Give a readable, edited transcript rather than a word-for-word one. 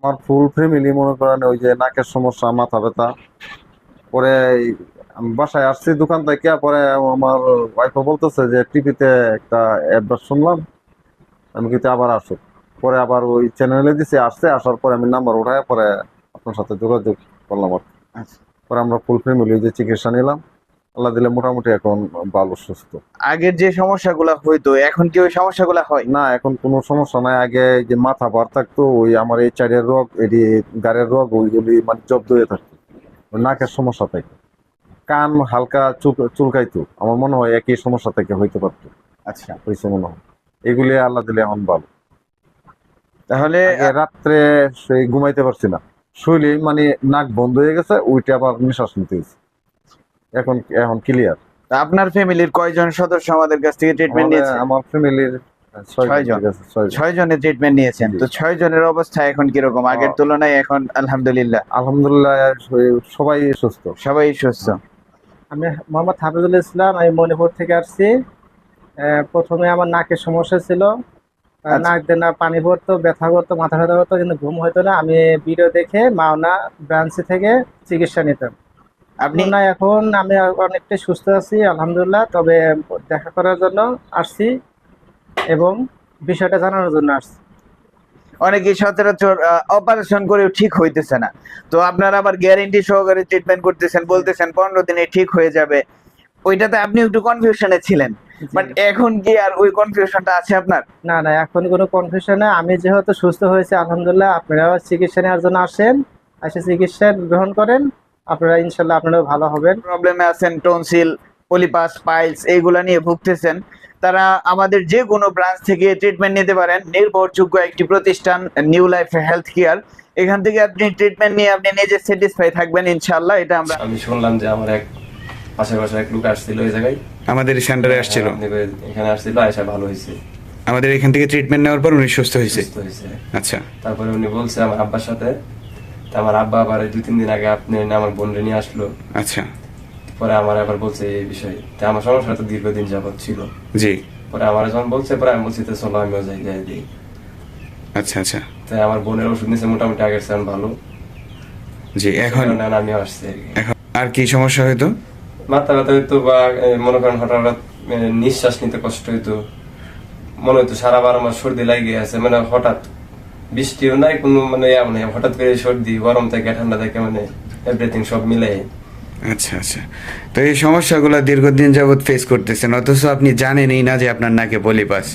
আমার full family মনে করেন ওই যে নাকের সমস্যা, মাথা ব্যথা, পরে আমি বাসায় আসছি দোকান থেকে, পরে আমার ওয়াইফও বলতেছে যে টিভিতে একটা অ্যাডভার্ট শুনলাম, আমি কিন্তু আবার আসো। পরে আবার ওই চ্যানেলে দিছে, আসছে, আসার পরে আমি নাম্বার উঠায় পরে আপনার সাথে যোগাযোগ করলাম আর কি। আচ্ছা। পরে আমরা ফুল ফ্যামিলি যে চিকিৎসা নিলাম, আল্লাহ দিলে মোটামুটি এখন ভালো সুস্থ। আগের যে সমস্যাগুলো হইতো এখন কি ওই সমস্যাগুলো হয়? না, এখন কোনো সমস্যা নাই। আগে এই যে মাথা ভার থাকতো, ওই আমার এই চারের রোগ, এটি গাড়ের রোগ, ওইগুলি মানে জব্দ হয়ে থাকতো। ওই নাকের সমস্যা থেকে কান হালকা চুলকাইতো, আমার মনে হয় একই সমস্যা থেকে হইতে পারতো, আচ্ছা। হয়েছে মনে হয়। এগুলি আল্লাহ দিলে এখন ভালো। তাহলে আগে রাত্রে সেই ঘুমাইতে পারছি না, শুইলে মানে নাক বন্ধ হয়ে গেছে, ওইটা আবার নিঃশ্বাস নিতে হয়েছে। এখন এখন ক্লিয়ার। আপনার ফ্যামিলির কয়জন সদস্য আমাদের কাছ থেকে ট্রিটমেন্ট নিয়েছে? আমার ফ্যামিলির 6 জন, 6 জন। ঠিক আছে, 6 জন। 6 জনের ট্রিটমেন্ট নিয়েছেন। জি। তো 6 জনের অবস্থা এখন কিরকম? আগের তুলনায় এখন আলহামদুলিল্লাহ আলহামদুলিল্লাহ, সবাই সুস্থ। সবাই সুস্থ। আমি মোহাম্মদ হাফিজুল ইসলাম, আমি মণিপুর থেকে আসছি। প্রথমে আমার নাকের সমস্যা ছিল। আচ্ছা। নাক দিয়ে না পানি পড়তো, ব্যথা করতো, মাথা ব্যথা করতো, কিন্তু ঘুম হতো না। আমি ভিডিও দেখে মাওনা ব্রাঞ্চে থেকে চিকিৎসা নিতাম। আপনি না, এখন আমি অনেকটাই সুস্থ আছি আলহামদুলিল্লাহ। তবে দেখা করার জন্য আসছি এবং বিষয়টা জানানোর জন্য আসছি। অনেকেই সচরাচর অপারেশন করেও ঠিক হইতেছে না, তো আপনারা আবার গ্যারেন্টি সহকারে ট্রিটমেন্ট করতেছেন, বলতেছেন 15 দিনে ঠিক হয়ে যাবে। ওইটাতে আপনি একটু কনফিউশনে ছিলেন, বাট এখন কি আর ওই কনফিউশনটা আছে আপনার? না না, এখন কোনো কনফিউশন নেই। আমি যেহেতু সুস্থ হয়েছি আলহামদুলিল্লাহ, আপনারাও চিকিৎসা নেওয়ার জন্য আসেন, এসে চিকিৎসা গ্রহণ করেন, আপনারা ইনশাল্লাহ আপনারাও ভালো হবেন। প্রবলেমে আছেন, টনসিল, পলিপাস, পাইলস এইগুলা নিয়ে ভুগতেছেন, তারা আমাদের যে কোনো ব্রাঞ্চ থেকে ট্রিটমেন্ট নিতে পারেন। নির্ভরযোগ্য একটি প্রতিষ্ঠান নিউ লাইফ হেলথ কেয়ার। এখান থেকে আপনি ট্রিটমেন্ট নিয়ে আপনি নিজে স্যাটিসফাই থাকবেন ইনশাআল্লাহ। এটা আমি শুনলাম যে আমার এক আশেপাশে এক লোক আসছিল এই জায়গায়, আমাদের সেন্টারে আসছিল, এখানে আসছিল, আয়সা ভালো হয়েছে। আমাদের এখান থেকে ট্রিটমেন্ট নেওয়ার পর উনি সুস্থ হয়েছে। সুস্থ হয়েছে। আচ্ছা। তারপরে উনি বলছে আমার আব্বার সাথে, তা আমার আব্বা আবার 2-3 দিন আগে আপনি আমার বোনরে নিয়ে আসলো। আচ্ছা। পরে আমার আবার বলছে এই বিষয়ে, তা আমার সমস্যা তো দীর্ঘদিন যাবত ছিল। জি। পরে আমার যখন বলছে, পরে আমি বলছি তো চলো আমিও যাই দিই। আচ্ছা আচ্ছা। তাই আমার বোনের ওষুধ নিচ্ছে মোটামুটি আগের চেয়ে ভালো। জি। এখন আমিও আসছি আর কি। এখন আর কি সমস্যা হইতো? মাথা ব্যথা হইতো, বা মনে করেন হঠাৎ হঠাৎ নিঃশ্বাস নিতে কষ্ট হইতো, মনে হইতো সারাবার আমার সর্দি লাগে আছে, মানে হঠাৎ বৃষ্টিও নাই কোনো, মানে মানে হঠাৎ করে সর্দি, গরম থেকে ঠান্ডা থেকে, মানে এভরিথিং সব মিলে। আচ্ছা আচ্ছা। তো এই সমস্যাগুলো দীর্ঘদিন যাবত ফেস করতেছেন, অথচ আপনি জানেনই না যে আপনার নাকে পলিপাস।